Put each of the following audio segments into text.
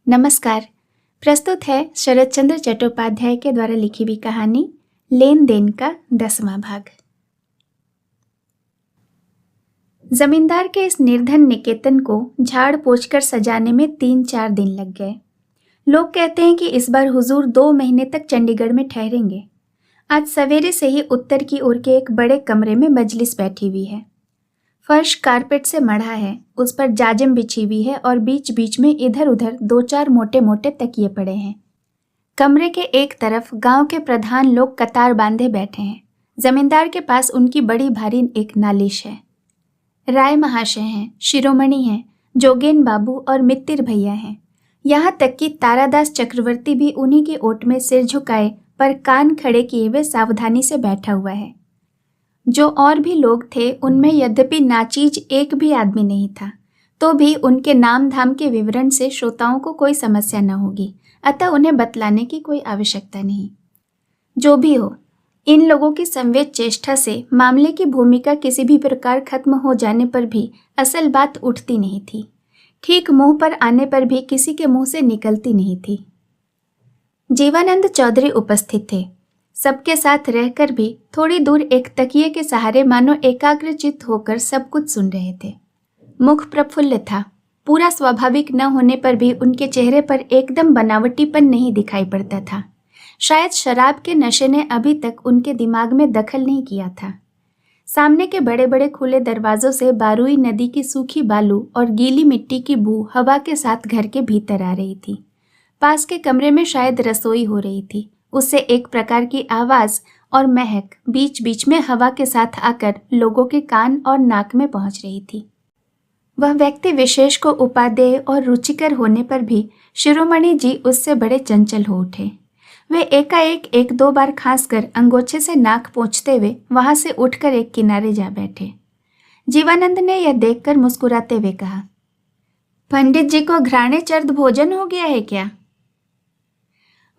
नमस्कार। प्रस्तुत है शरद चंद्र चट्टोपाध्याय के द्वारा लिखी हुई कहानी लेन देन का 10वां भाग। जमींदार के इस निर्धन निकेतन को झाड़ पोंछ कर सजाने में 3-4 दिन लग गए। लोग कहते हैं कि इस बार हुजूर 2 महीने तक चंडीगढ़ में ठहरेंगे। आज सवेरे से ही उत्तर की ओर के एक बड़े कमरे में मजलिस बैठी हुई है। फर्श कारपेट से मढ़ा है, उस पर जाजिम बिछी हुई है और बीच बीच में इधर उधर 2-4 मोटे मोटे तकिए पड़े हैं। कमरे के एक तरफ गांव के प्रधान लोग कतार बांधे बैठे हैं। जमींदार के पास उनकी बड़ी भारी एक नालिश है। राय महाशय हैं, शिरोमणि हैं, जोगेन बाबू और मित्तिर भैया हैं। यहाँ तक कि तारादास चक्रवर्ती भी उन्हीं के ओट में सिर झुकाए पर कान खड़े किए हुए सावधानी से बैठा हुआ है। जो और भी लोग थे उनमें यद्यपि नाचीज एक भी आदमी नहीं था, तो भी उनके नाम धाम के विवरण से श्रोताओं को कोई समस्या न होगी, अतः उन्हें बतलाने की कोई आवश्यकता नहीं। जो भी हो, इन लोगों की संवेद चेष्टा से मामले की भूमिका किसी भी प्रकार खत्म हो जाने पर भी असल बात उठती नहीं थी, ठीक मुंह पर आने पर भी किसी के मुंह से निकलती नहीं थी। जीवानंद चौधरी उपस्थित थे। सबके साथ रहकर भी थोड़ी दूर एक तकिए के सहारे मानो एकाग्रचित्त होकर सब कुछ सुन रहे थे। मुख प्रफुल्ल था, पूरा स्वाभाविक न होने पर भी उनके चेहरे पर एकदम बनावटीपन नहीं दिखाई पड़ता था। शायद शराब के नशे ने अभी तक उनके दिमाग में दखल नहीं किया था। सामने के बड़े बड़े खुले दरवाजों से बारुई नदी की सूखी बालू और गीली मिट्टी की बू हवा के साथ घर के भीतर आ रही थी। पास के कमरे में शायद रसोई हो रही थी, उससे एक प्रकार की आवाज और महक बीच बीच में हवा के साथ आकर लोगों के कान और नाक में पहुंच रही थी। वह व्यक्ति विशेष को उपादेय और रुचिकर होने पर भी शिरोमणि जी उससे बड़े चंचल हो उठे। वे एकाएक 1-2 बार खांसकर अंगोछे से नाक पोंछते हुए वहां से उठकर एक किनारे जा बैठे। जीवानंद ने यह देखकर मुस्कुराते हुए कहा, पंडित जी को घराणे चर्द भोजन हो गया है क्या?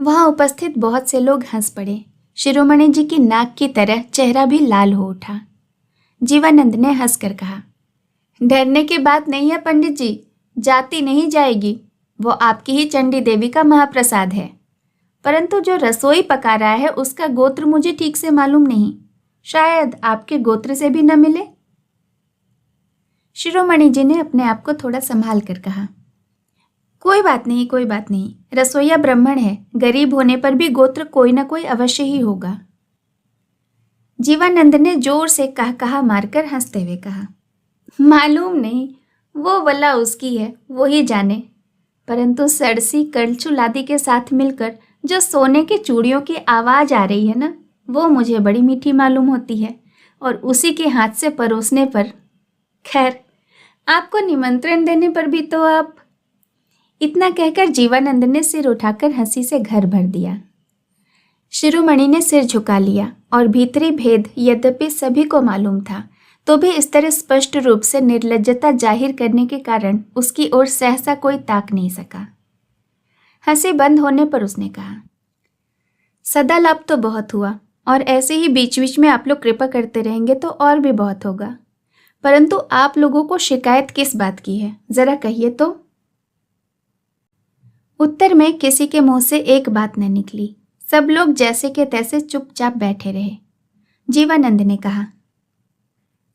वहां उपस्थित बहुत से लोग हंस पड़े। शिरोमणि जी की नाक की तरह चेहरा भी लाल हो उठा। जीवानंद ने हंसकर कहा, डरने की बात नहीं है पंडित जी, जाती नहीं जाएगी। वो आपकी ही चंडी देवी का महाप्रसाद है, परंतु जो रसोई पका रहा है उसका गोत्र मुझे ठीक से मालूम नहीं, शायद आपके गोत्र से भी न मिले। शिरोमणि जी ने अपने आप को थोड़ा संभाल कर कहा, कोई बात नहीं, कोई बात नहीं, रसोईया ब्राह्मण है, गरीब होने पर भी गोत्र कोई ना कोई अवश्य ही होगा। जीवानंद ने जोर से कहा मारकर हंसते हुए कहा, मालूम नहीं, वो वल्ला उसकी है, वो ही जाने। परंतु सरसी कलछू लादी के साथ मिलकर जो सोने की चूड़ियों की आवाज आ रही है ना, वो मुझे बड़ी मीठी मालूम होती है, और उसी के हाथ से परोसने पर, खैर आपको निमंत्रण देने पर भी तो आप। इतना कहकर जीवानंद ने सिर उठाकर हंसी से घर भर दिया। शिरोमणि ने सिर झुका लिया और भीतरी भेद यद्यपि सभी को मालूम था, तो भी इस तरह स्पष्ट रूप से निर्लज्जता जाहिर करने के कारण उसकी ओर सहसा कोई ताक नहीं सका। हंसी बंद होने पर उसने कहा, सदा लाभ तो बहुत हुआ, और ऐसे ही बीच बीच में आप लोग कृपा करते रहेंगे तो और भी बहुत होगा, परंतु आप लोगों को शिकायत किस बात की है, जरा कहिए तो। उत्तर में किसी के मुंह से एक बात न निकली। सब लोग जैसे के तैसे चुपचाप बैठे रहे। जीवानंद ने कहा,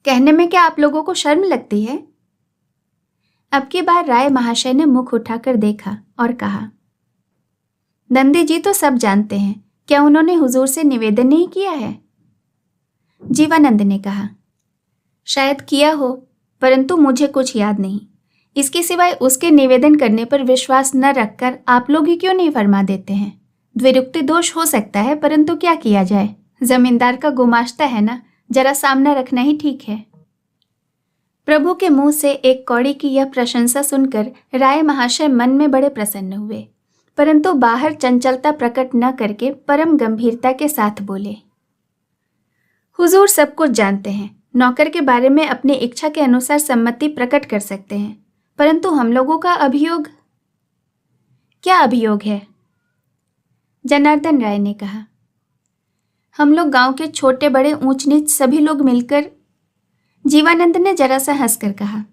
कहने में क्या आप लोगों को शर्म लगती है? अब की बार राय महाशय ने मुख उठाकर देखा और कहा, नंदी जी तो सब जानते हैं, क्या उन्होंने हुजूर से निवेदन नहीं किया है? जीवानंद ने कहा, शायद किया हो, परंतु मुझे कुछ याद नहीं। इसके सिवाय उसके निवेदन करने पर विश्वास न रखकर आप लोग ही क्यों नहीं फरमा देते हैं? द्विरुक्ति दोष हो सकता है, परंतु क्या किया जाए, जमींदार का गुमाश्ता है ना, जरा सामना रखना ही ठीक है। प्रभु के मुंह से एक कौड़ी की यह प्रशंसा सुनकर राय महाशय मन में बड़े प्रसन्न हुए, परंतु बाहर चंचलता प्रकट न करके परम गंभीरता के साथ बोले, हुजूर सब कुछ जानते हैं, नौकर के बारे में अपनी इच्छा के अनुसार सम्मति प्रकट कर सकते हैं, परंतु हम लोगों का अभियोग। क्या अभियोग है? जनार्दन राय ने कहा, हम लोग गांव के छोटे बड़े ऊंच नीच सभी लोग मिलकर। जीवानंद ने जरा सा हंसकर कहा,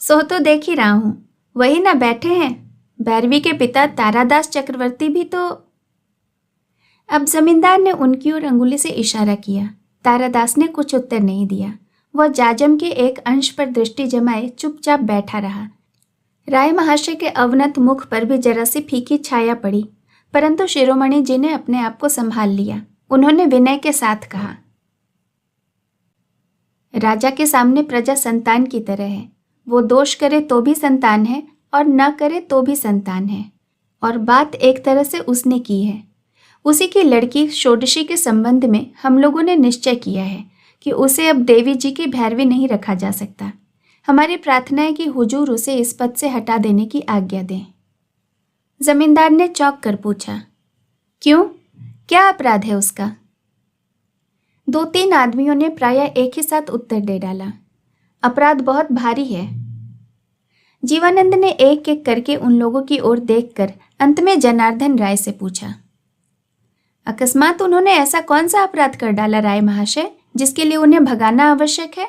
सो तो देख ही रहा हूं, वही ना बैठे हैं, भैरवी के पिता तारादास चक्रवर्ती भी तो। अब जमींदार ने उनकी ओर अंगुली से इशारा किया। तारादास ने कुछ उत्तर नहीं दिया। वह जाजम के एक अंश पर दृष्टि जमाए चुपचाप बैठा रहा। राय महाशय के अवनत मुख पर भी जरा सी फीकी छाया पड़ी, परंतु शिरोमणि जी ने अपने आप को संभाल लिया। उन्होंने विनय के साथ कहा, राजा के सामने प्रजा संतान की तरह है। वो दोष करे तो भी संतान है और न करे तो भी संतान है, और बात एक तरह से उसने की है। उसी की लड़की षोडशी के संबंध में हम लोगों ने निश्चय किया है कि उसे अब देवी जी की भैरवी नहीं रखा जा सकता। हमारी प्रार्थना है कि हुजूर उसे इस पद से हटा देने की आज्ञा दें। जमींदार ने चौंक कर पूछा, क्यों, क्या अपराध है उसका? 2-3 आदमियों ने प्रायः एक ही साथ उत्तर दे डाला, अपराध बहुत भारी है। जीवानंद ने एक एक करके उन लोगों की ओर देखकर अंत में जनार्दन राय से पूछा, अकस्मात उन्होंने ऐसा कौन सा अपराध कर डाला राय महाशय, जिसके लिए उन्हें भगाना आवश्यक है?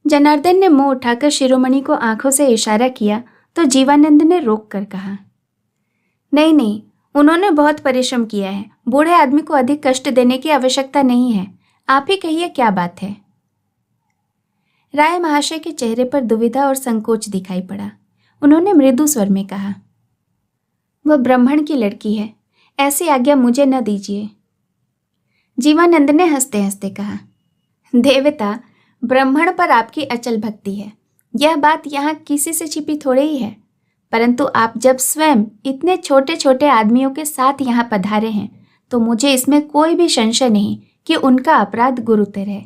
जनार्दन ने मुंह उठाकर शिरोमणि को आंखों से इशारा किया तो जीवानंद ने रोक कर कहा, नहीं नहीं, उन्होंने बहुत परिश्रम किया है। बूढ़े आदमी को अधिक कष्ट देने की आवश्यकता नहीं है। आप ही कहिए क्या बात है। राय महाशय के चेहरे पर दुविधा और संकोच दिखाई पड़ा। उन्होंने मृदु स्वर में कहा, वह ब्राह्मण की लड़की है, ऐसी आज्ञा मुझे न दीजिए। जीवानंद ने हंसते हंसते कहा, देवता, ब्राह्मण पर आपकी अचल भक्ति है, यह बात यहाँ किसी से छिपी थोड़ी ही है। परंतु आप जब स्वयं इतने छोटे छोटे आदमियों के साथ यहाँ पधारे हैं तो मुझे इसमें कोई भी संशय नहीं कि उनका अपराध गुरुतर है।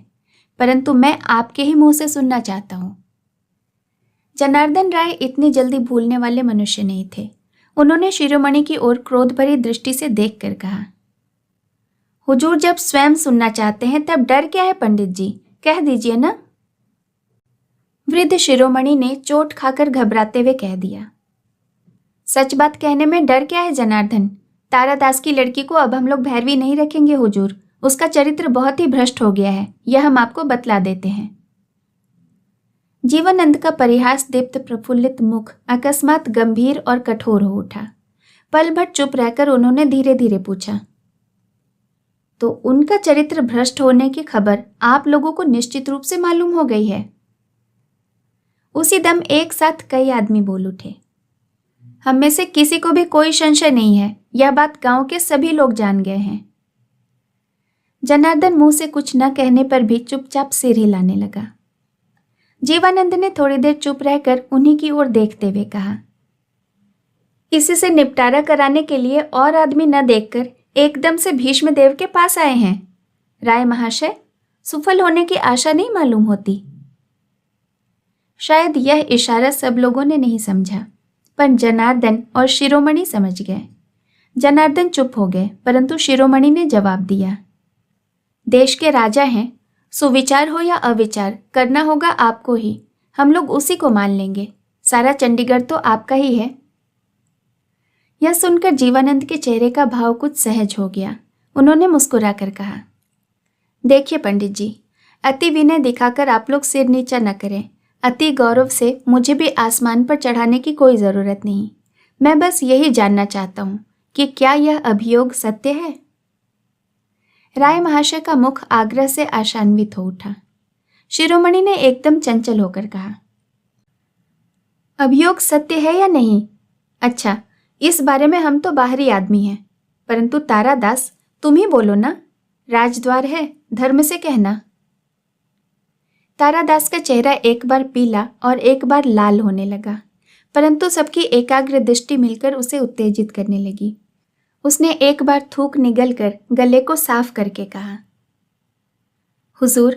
परंतु मैं आपके ही मुंह से सुनना चाहता हूँ। जनार्दन राय इतनी जल्दी भूलने वाले मनुष्य नहीं थे। उन्होंने शिरोमणि की ओर क्रोध भरी दृष्टि से देखकर कहा, हुजूर जब स्वयं सुनना चाहते हैं तब डर क्या है पंडित जी, कह दीजिए ना। वृद्ध शिरोमणि ने चोट खाकर घबराते हुए कह दिया, सच बात कहने में डर क्या है जनार्दन। तारादास की लड़की को अब हम लोग भैरवी नहीं रखेंगे हुजूर। उसका चरित्र बहुत ही भ्रष्ट हो गया है, यह हम आपको बतला देते हैं। जीवानंद का परिहास दीप्त प्रफुल्लित मुख अकस्मात गंभीर और कठोर हो उठा। पल भर चुप रहकर उन्होंने धीरे धीरे पूछा, तो उनका चरित्र भ्रष्ट होने की खबर आप लोगों को निश्चित रूप से मालूम हो गई है? उसी दम एक साथ कई आदमी बोल उठे, हम में से किसी को भी कोई संशय नहीं है, यह बात गांव के सभी लोग जान गए हैं। जनार्दन मुंह से कुछ न कहने पर भी चुपचाप सिर हिलाने लगा। जीवानंद ने थोड़ी देर चुप रहकर उन्हीं की ओर देखते हुए कहा, इसी से निपटारा कराने के लिए और आदमी न देखकर एकदम से भीष्म देव के पास आए हैं। राय महाशय, सुफल होने की आशा नहीं मालूम होती। शायद यह इशारा सब लोगों ने नहीं समझा, पर जनार्दन और शिरोमणि समझ गए। जनार्दन चुप हो गए, परंतु शिरोमणि ने जवाब दिया, देश के राजा हैं, सुविचार हो या अविचार करना होगा आपको ही। हम लोग उसी को मान लेंगे। सारा चंडीगढ़ तो आपका ही है। यह सुनकर जीवानंद के चेहरे का भाव कुछ सहज हो गया। उन्होंने मुस्कुराकर कहा, देखिए पंडित जी, अति विनय दिखाकर आप लोग सिर नीचा न करें। अति गौरव से मुझे भी आसमान पर चढ़ाने की कोई ज़रूरत नहीं। मैं बस यही जानना चाहता हूँ कि क्या यह अभियोग सत्य है? राय महाशय का मुख आग्रह से आशान्वित हो उठा। शिरोमणि ने एकदम चंचल होकर कहा, अभियोग सत्य है या नहीं? अच्छा, इस बारे में हम तो बाहरी आदमी हैं, परंतु तारादास, तुम ही बोलो ना। राजद्वार है, धर्म से कहना। तारादास का चेहरा एक बार पीला और एक बार लाल होने लगा, परंतु सबकी एकाग्र दृष्टि मिलकर उसे उत्तेजित करने लगी। उसने एक बार थूक निगलकर गले को साफ करके कहा, हुजूर।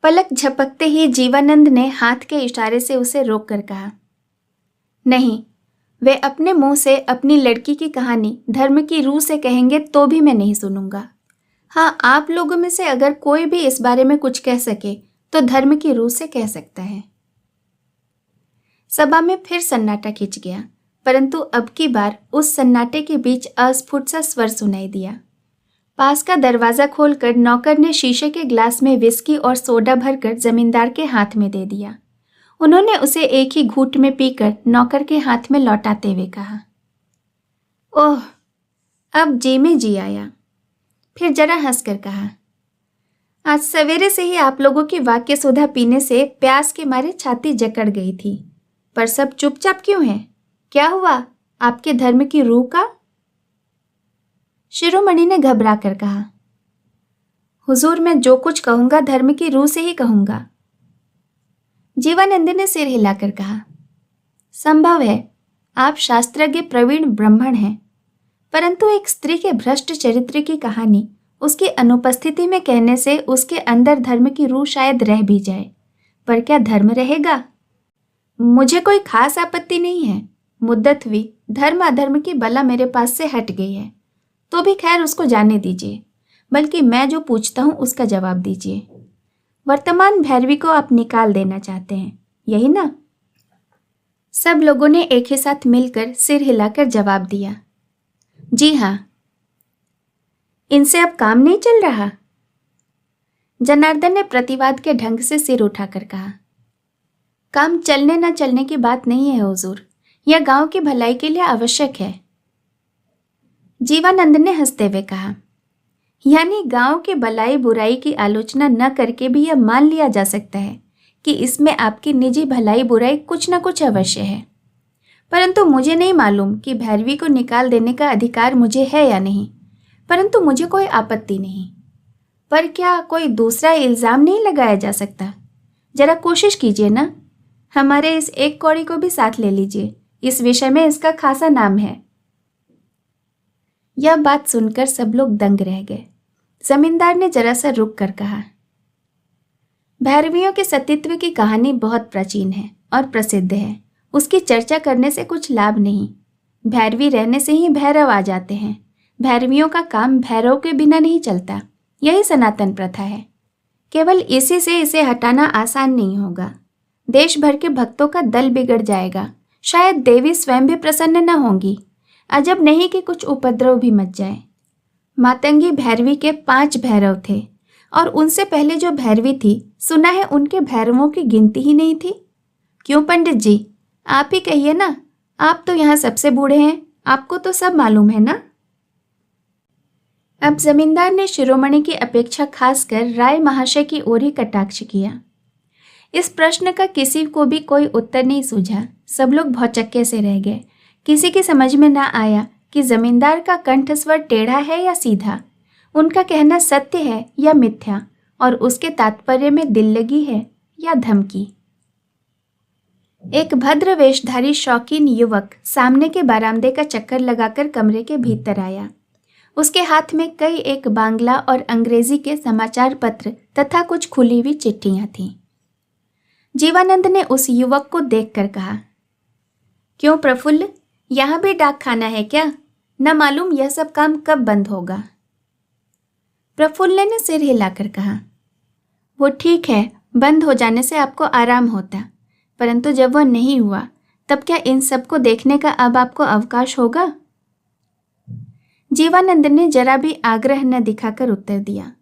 पलक झपकते ही जीवानंद ने हाथ के इशारे से उसे रोककर कहा, नहीं, वे अपने मुंह से अपनी लड़की की कहानी धर्म की रूह से कहेंगे तो भी मैं नहीं सुनूंगा। हाँ, आप लोगों में से अगर कोई भी इस बारे में कुछ कह सके तो धर्म की रूह से कह सकता है। सभा में फिर सन्नाटा खिंच गया, परंतु अब की बार उस सन्नाटे के बीच अस्फुट सा स्वर सुनाई दिया। पास का दरवाजा खोलकर नौकर ने शीशे के ग्लास में विस्की और सोडा भरकर जमींदार के हाथ में दे दिया। उन्होंने उसे एक ही घूंट में पीकर नौकर के हाथ में लौटाते हुए कहा, ओह, अब जी में जी आया। फिर जरा हंसकर कहा, आज सवेरे से ही आप लोगों की वाक्य सुधा पीने से प्यास के मारे छाती जकड़ गई थी, पर सब चुपचाप क्यों है? क्या हुआ आपके धर्म की रूह का? शिरोमणि ने घबरा कर कहा, हुजूर, मैं जो कुछ कहूंगा धर्म की रूह से ही कहूंगा। जीवानंद ने सिर हिलाकर कहा, संभव है, आप शास्त्रज्ञ प्रवीण ब्राह्मण हैं, परंतु एक स्त्री के भ्रष्ट चरित्र की कहानी उसकी अनुपस्थिति में कहने से उसके अंदर धर्म की रूह शायद रह भी जाए, पर क्या धर्म रहेगा? मुझे कोई खास आपत्ति नहीं है। मुद्दत हुई धर्म अधर्म की बला मेरे पास से हट गई है, तो भी खैर उसको जाने दीजिए, बल्कि मैं जो पूछता हूं उसका जवाब दीजिए। वर्तमान भैरवी को आप निकाल देना चाहते हैं, यही ना? सब लोगों ने एक ही साथ मिलकर सिर हिलाकर जवाब दिया, जी हाँ। इनसे अब काम नहीं चल रहा? जनार्दन ने प्रतिवाद के ढंग से सिर उठाकर कहा, काम चलने न चलने की बात नहीं है हुजूर, यह गांव की भलाई के लिए आवश्यक है। जीवानंद ने हंसते हुए कहा, यानी गांव के भलाई बुराई की आलोचना न करके भी यह मान लिया जा सकता है कि इसमें आपकी निजी भलाई बुराई कुछ न कुछ अवश्य है, परंतु मुझे नहीं मालूम कि भैरवी को निकाल देने का अधिकार मुझे है या नहीं, परंतु मुझे कोई आपत्ति नहीं। पर क्या कोई दूसरा इल्जाम नहीं लगाया जा सकता? जरा कोशिश कीजिए ना, हमारे इस एक कौड़ी को भी साथ ले लीजिए, इस विषय में इसका खासा नाम है। यह बात सुनकर सब लोग दंग रह गए। जमींदार ने जरा सा रुक कर कहा, भैरवियों के सतीत्व की कहानी बहुत प्राचीन है और प्रसिद्ध है, उसकी चर्चा करने से कुछ लाभ नहीं। भैरवी रहने से ही भैरव आ जाते हैं। भैरवियों का काम भैरव के बिना नहीं चलता, यही सनातन प्रथा है। केवल इसी से इसे हटाना आसान नहीं होगा। देश भर के भक्तों का दल बिगड़ जाएगा, शायद देवी स्वयं भी प्रसन्न न होंगी। अजब नहीं कि कुछ उपद्रव भी मच जाए। मातंगी भैरवी के 5 भैरव थे और उनसे पहले जो भैरवी थी, सुना है उनके भैरवों की गिनती ही नहीं थी। क्यों पंडित जी, आप ही कहिए ना, आप तो यहाँ सबसे बूढ़े हैं, आपको तो सब मालूम है ना? अब जमींदार ने शिरोमणि की अपेक्षा खासकर राय महाशय की ओर ही कटाक्ष किया। इस प्रश्न का किसी को भी कोई उत्तर नहीं सूझा। सब लोग भौचक्के से रह गए। किसी की समझ में ना आया कि जमींदार का कंठस्वर टेढ़ा है या सीधा, उनका कहना सत्य है या मिथ्या, और उसके तात्पर्य में दिल लगी है या धमकी। एक भद्र वेशधारी शौकीन युवक सामने के बरामदे का चक्कर लगाकर कमरे के भीतर आया। उसके हाथ में कई एक बांग्ला और अंग्रेजी के समाचार पत्र तथा कुछ खुली हुई चिट्ठियां थीं। जीवानंद ने उस युवक को देखकर कहा, क्यों प्रफुल्ल, यहाँ भी डाक खाना है क्या? न मालूम यह सब काम कब बंद होगा। प्रफुल्ल ने सिर हिलाकर कहा, वो ठीक है, बंद हो जाने से आपको आराम होता, परंतु जब वह नहीं हुआ तब क्या इन सबको देखने का अब आपको अवकाश होगा? जीवानंद ने जरा भी आग्रह न दिखाकर उत्तर दिया,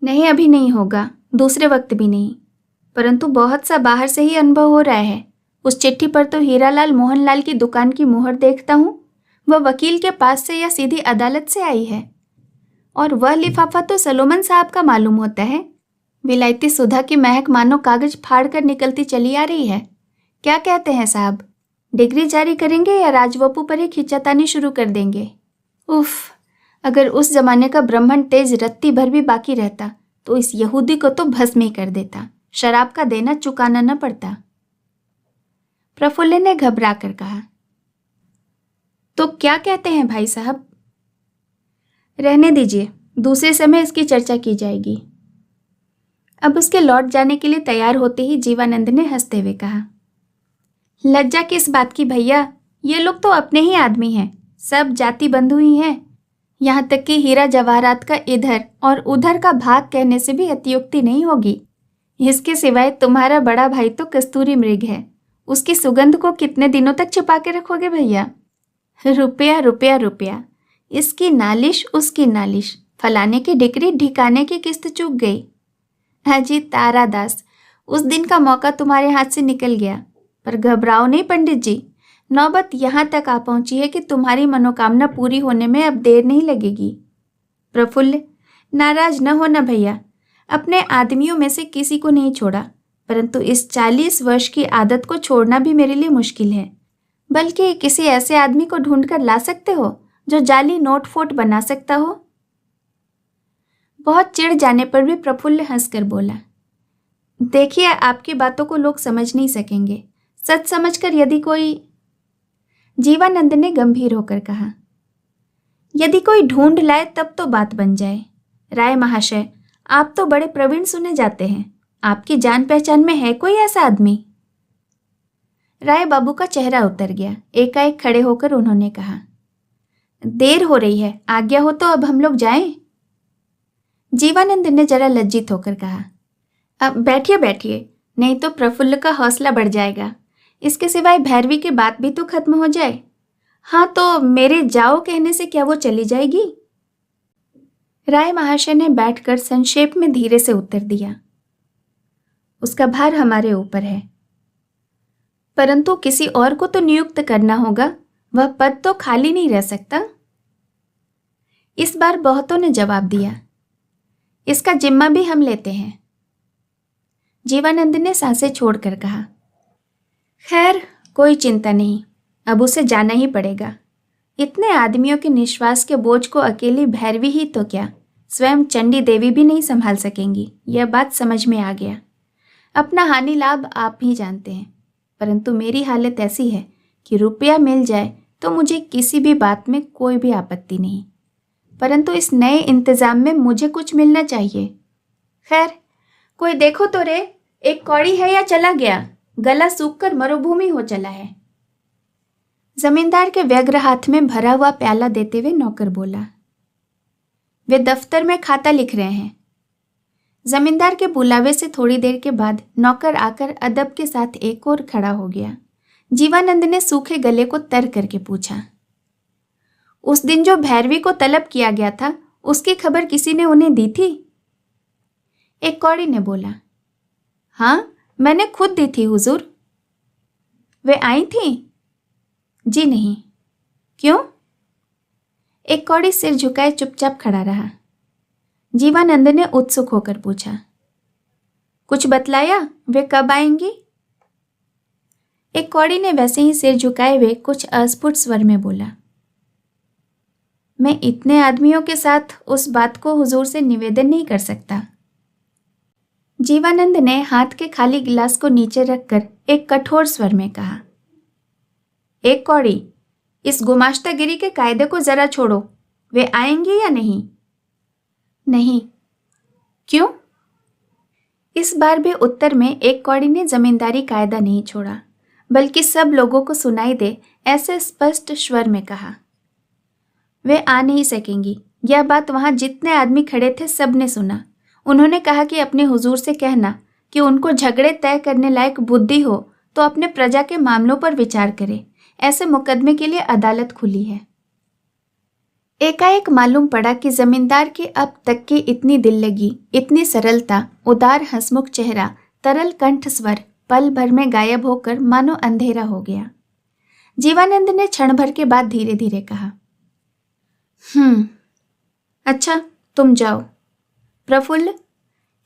नहीं, अभी नहीं होगा, दूसरे वक्त भी नहीं, परंतु बहुत सा बाहर से ही अनुभव हो रहा है। उस चिट्ठी पर तो हीरालाल मोहनलाल की दुकान की मुहर देखता हूँ, वह वकील के पास से या सीधी अदालत से आई है, और वह लिफाफा तो सलोमन साहब का मालूम होता है। विलायती सुधा की महक मानो कागज फाड़ कर निकलती चली आ रही है। क्या कहते हैं साहब, डिग्री जारी करेंगे या राजवपू पर ही खिंचातानी शुरू कर देंगे? उफ, अगर उस जमाने का ब्राह्मण तेज रत्ती भर भी बाकी रहता तो इस यहूदी को तो भस्म ही कर देता, शराब का देना चुकाना न पड़ता। प्रफुल्ल ने घबरा कर कहा, तो क्या कहते हैं भाई साहब? रहने दीजिए, दूसरे समय इसकी चर्चा की जाएगी। अब उसके लौट जाने के लिए तैयार होते ही जीवानंद ने हंसते हुए कहा, लज्जा किस बात की भैया, ये लोग तो अपने ही आदमी हैं, सब जाति बंधु ही हैं। यहाँ तक कि हीरा जवाहरात का इधर और उधर का भाग कहने से भी अतियुक्ति नहीं होगी। इसके सिवाय तुम्हारा बड़ा भाई तो कस्तूरी मृग है, उसकी सुगंध को कितने दिनों तक छिपा के रखोगे भैया? रुपया रुपया रुपया, इसकी नालिश उसकी नालिश, फलाने की डिक्री ढिकाने की किस्त चूक गई। हाजी तारादास, उस दिन का मौका तुम्हारे हाथ से निकल गया, पर घबराओ नहीं पंडित जी। नौबत यहाँ तक आ पहुंची है कि तुम्हारी मनोकामना पूरी होने में अब देर नहीं लगेगी। प्रफुल्ल, नाराज न होना भैया, अपने आदमियों में से किसी को नहीं छोड़ा, परंतु इस 40 वर्ष की आदत को छोड़ना भी मेरे लिए मुश्किल है। बल्कि किसी ऐसे आदमी को ढूंढकर ला सकते हो जो जाली नोट फोट बना सकता हो। बहुत चिढ़ जाने पर भी प्रफुल्ल हंसकर बोला, देखिए, आपकी बातों को लोग समझ नहीं सकेंगे। सच समझकर यदि कोई। जीवानंद ने गंभीर होकर कहा, यदि कोई ढूंढ लाए तब तो बात बन जाए। राय महाशय, आप तो बड़े प्रवीण सुने जाते हैं, आपकी जान पहचान में है कोई ऐसा आदमी? राय बाबू का चेहरा उतर गया। एकाएक खड़े होकर उन्होंने कहा, देर हो रही है, आज्ञा हो तो अब हम लोग जाएं? जीवानंद ने जरा लज्जित होकर कहा, अब बैठिए बैठिए, नहीं तो प्रफुल्ल का हौसला बढ़ जाएगा। इसके सिवाय भैरवी की बात भी तो खत्म हो जाए। हाँ, तो मेरे जाओ कहने से क्या वो चली जाएगी? राय महाशय ने बैठकर संक्षेप में धीरे से उत्तर दिया, उसका भार हमारे ऊपर है, परंतु किसी और को तो नियुक्त करना होगा, वह पद तो खाली नहीं रह सकता। इस बार बहुतों ने जवाब दिया, इसका जिम्मा भी हम लेते हैं। जीवानंद ने सांसें छोड़कर कहा, खैर कोई चिंता नहीं, अब उसे जाना ही पड़ेगा। इतने आदमियों के निश्वास के बोझ को अकेली भैरवी ही तो क्या, स्वयं चंडी देवी भी नहीं संभाल सकेंगी। यह बात समझ में आ गया। अपना हानि लाभ आप ही जानते हैं, परंतु मेरी हालत ऐसी है कि रुपया मिल जाए तो मुझे किसी भी बात में कोई भी आपत्ति नहीं, परंतु इस नए इंतजाम में मुझे कुछ मिलना चाहिए। खैर, कोई देखो तो रे, एक कौड़ी है या चला गया? गला सूखकर मरुभूमि हो चला है। जमींदार के व्यग्र हाथ में भरा हुआ प्याला देते हुए नौकर बोला, वे दफ्तर में खाता लिख रहे हैं। जमींदार के बुलावे से थोड़ी देर के बाद नौकर आकर अदब के साथ एक और खड़ा हो गया। जीवानंद ने सूखे गले को तर करके पूछा, उस दिन जो भैरवी को तलब किया गया था, उसकी खबर किसी ने उन्हें दी थी? एक कौड़ी ने बोला, हाँ, मैंने खुद दी थी हुजूर। वे आई थी? जी नहीं। क्यों? एक कौड़ी सिर झुकाए चुपचाप खड़ा रहा। जीवानंद ने उत्सुक होकर पूछा, कुछ बतलाया? वे कब आएंगी? एक कौड़ी ने वैसे ही सिर झुकाए हुए कुछ अस्फुट स्वर में बोला, मैं इतने आदमियों के साथ उस बात को हुजूर से निवेदन नहीं कर सकता। जीवानंद ने हाथ के खाली गिलास को नीचे रखकर एक कठोर स्वर में कहा, एक कौड़ी, इस गुमाश्तागिरी के कायदे को जरा छोड़ो। वे आएंगे या नहीं? नहीं। क्यों? इस बार भी उत्तर में एक कौड़ी ने जमींदारी कायदा नहीं छोड़ा, बल्कि सब लोगों को सुनाई दे ऐसे स्पष्ट स्वर में कहा, वे आ नहीं सकेंगी। यह बात वहां जितने आदमी खड़े थे सब ने सुना। उन्होंने कहा कि अपने हुजूर से कहना कि उनको झगड़े तय करने लायक बुद्धि हो तो अपने प्रजा के मामलों पर विचार करें। ऐसे मुकदमे के लिए अदालत खुली है। एकाएक मालूम पड़ा कि जमींदार की अब तक की इतनी दिल लगी, इतनी सरलता, उदार हंसमुख चेहरा, तरल कंठ स्वर पल भर में गायब होकर मानो अंधेरा हो गया। जीवानंद ने क्षण भर के बाद धीरे धीरे कहा, अच्छा, तुम जाओ। प्रफुल्ल,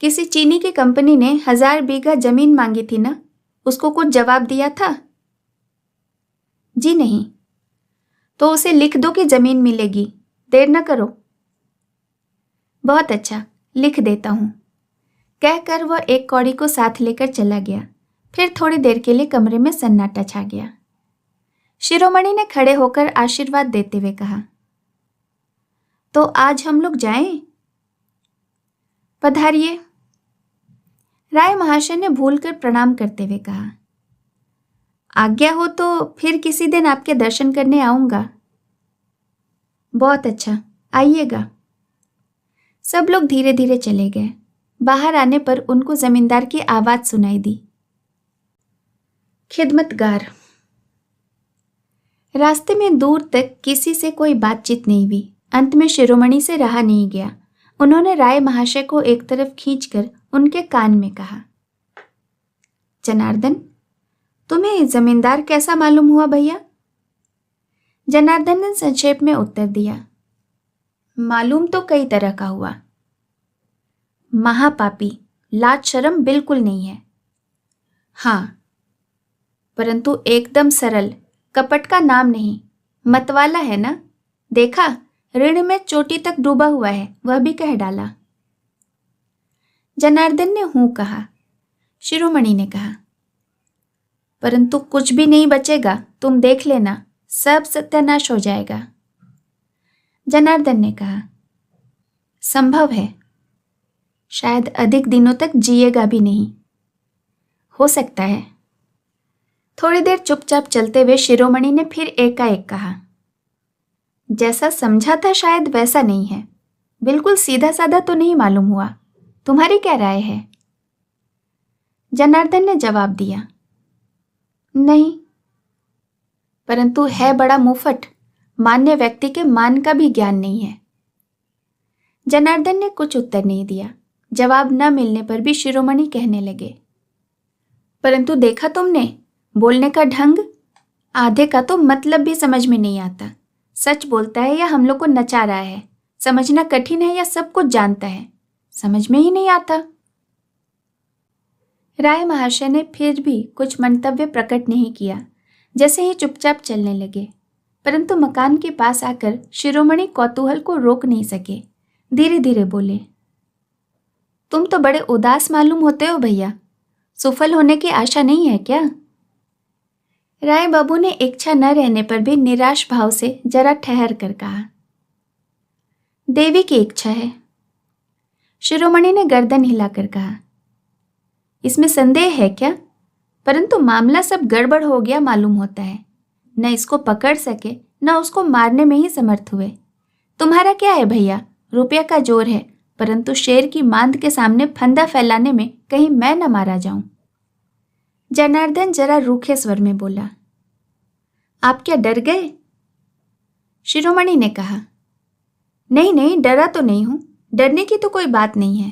किसी चीनी की कंपनी ने 1000 बीघा जमीन मांगी थी ना, उसको कुछ जवाब दिया था? जी नहीं। तो उसे लिख दो कि जमीन मिलेगी, देर न करो। बहुत अच्छा, लिख देता हूं, कहकर वह एक कौड़ी को साथ लेकर चला गया। फिर थोड़ी देर के लिए कमरे में सन्नाटा छा गया। शिरोमणि ने खड़े होकर आशीर्वाद देते हुए कहा, तो आज हम लोग जाएं? पधारिए। राय महाशय ने भूलकर प्रणाम करते हुए कहा, आज्ञा हो तो फिर किसी दिन आपके दर्शन करने आऊंगा। बहुत अच्छा, आइएगा। सब लोग धीरे धीरे चले गए। बाहर आने पर उनको जमींदार की आवाज सुनाई दी, खिदमतगार। रास्ते में दूर तक किसी से कोई बातचीत नहीं हुई। अंत में शिरोमणि से रहा नहीं गया। उन्होंने राय महाशय को एक तरफ खींचकर उनके कान में कहा, जनार्दन, तुम्हें जमींदार कैसा मालूम हुआ भैया? जनार्दन ने संक्षेप में उत्तर दिया, मालूम तो कई तरह का हुआ। महापापी, लाज शर्म बिल्कुल नहीं है। हाँ, परंतु एकदम सरल, कपट का नाम नहीं, मतवाला है ना। देखा, ऋण में चोटी तक डूबा हुआ है, वह भी कह डाला। जनार्दन ने हूं कहा। शिरोमणि ने कहा, परंतु कुछ भी नहीं बचेगा, तुम देख लेना, सब सत्यानाश हो जाएगा। जनार्दन ने कहा, संभव है, शायद अधिक दिनों तक जिएगा भी नहीं। हो सकता है। थोड़ी देर चुपचाप चलते हुए शिरोमणि ने फिर एकाएक कहा, जैसा समझा था शायद वैसा नहीं है, बिल्कुल सीधा साधा तो नहीं मालूम हुआ। तुम्हारी क्या राय है? जनार्दन ने जवाब दिया, नहीं, परंतु है बड़ा मुफट, मान्य व्यक्ति के मान का भी ज्ञान नहीं है। जनार्दन ने कुछ उत्तर नहीं दिया। जवाब न मिलने पर भी शिरोमणि कहने लगे, परंतु देखा तुमने बोलने का ढंग, आधे का तो मतलब भी समझ में नहीं आता। सच बोलता है या हम लोग को नचा रहा है, समझना कठिन है या सब कुछ जानता है, समझ में ही नहीं आता। राय महाशय ने फिर भी कुछ मंतव्य प्रकट नहीं किया, जैसे ही चुपचाप चलने लगे। परंतु मकान के पास आकर शिरोमणि कौतूहल को रोक नहीं सके। धीरे धीरे बोले, तुम तो बड़े उदास मालूम होते हो भैया, सफल होने की आशा नहीं है क्या? राय बाबू ने इच्छा न रहने पर भी निराश भाव से जरा ठहर कर कहा, देवी की इच्छा है। शिरोमणि ने गर्दन हिलाकर कहा, इसमें संदेह है क्या? परंतु मामला सब गड़बड़ हो गया मालूम होता है, न इसको पकड़ सके न उसको मारने में ही समर्थ हुए। तुम्हारा क्या है भैया, रुपया का जोर है, परंतु शेर की मांद के सामने फंदा फैलाने में कहीं मैं न मारा जाऊं। जनार्दन जरा रूखे स्वर में बोला, आप क्या डर गए? शिरोमणि ने कहा, नहीं नहीं, डरा तो नहीं हूं, डरने की तो कोई बात नहीं है,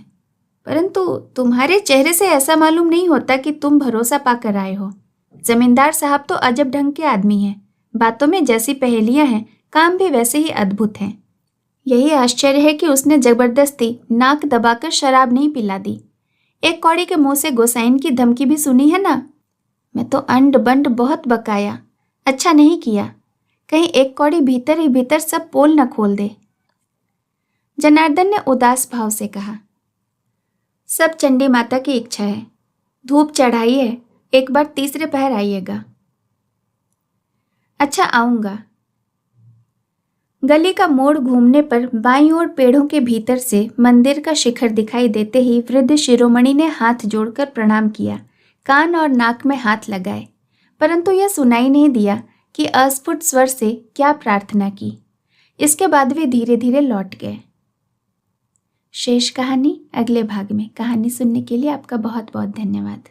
परंतु तुम्हारे चेहरे से ऐसा मालूम नहीं होता कि तुम भरोसा पाकर आए हो। जमींदार साहब तो अजब ढंग के आदमी हैं, बातों में जैसी पहेलियां हैं, काम भी वैसे ही अद्भुत हैं। यही आश्चर्य है कि उसने जबरदस्ती नाक दबाकर शराब नहीं पिला दी। एक कौड़ी के मुंह से गोसाइन की धमकी भी सुनी है ना। मैं तो अंड बंड बहुत बकाया, अच्छा नहीं किया, कहीं एक कौड़ी भीतर ही भीतर सब पोल न खोल दे। जनार्दन ने उदास भाव से कहा, सब चंडी माता की इच्छा है, धूप चढ़ाई है, एक बार तीसरे पहर आइएगा। अच्छा, आऊंगा। गली का मोड़ घूमने पर बाईं ओर पेड़ों के भीतर से मंदिर का शिखर दिखाई देते ही वृद्ध शिरोमणि ने हाथ जोड़कर प्रणाम किया, कान और नाक में हाथ लगाए, परंतु यह सुनाई नहीं दिया कि अस्फुट स्वर से क्या प्रार्थना की। इसके बाद वे धीरे धीरे लौट गए। शेष कहानी अगले भाग में। कहानी सुनने के लिए आपका बहुत बहुत धन्यवाद।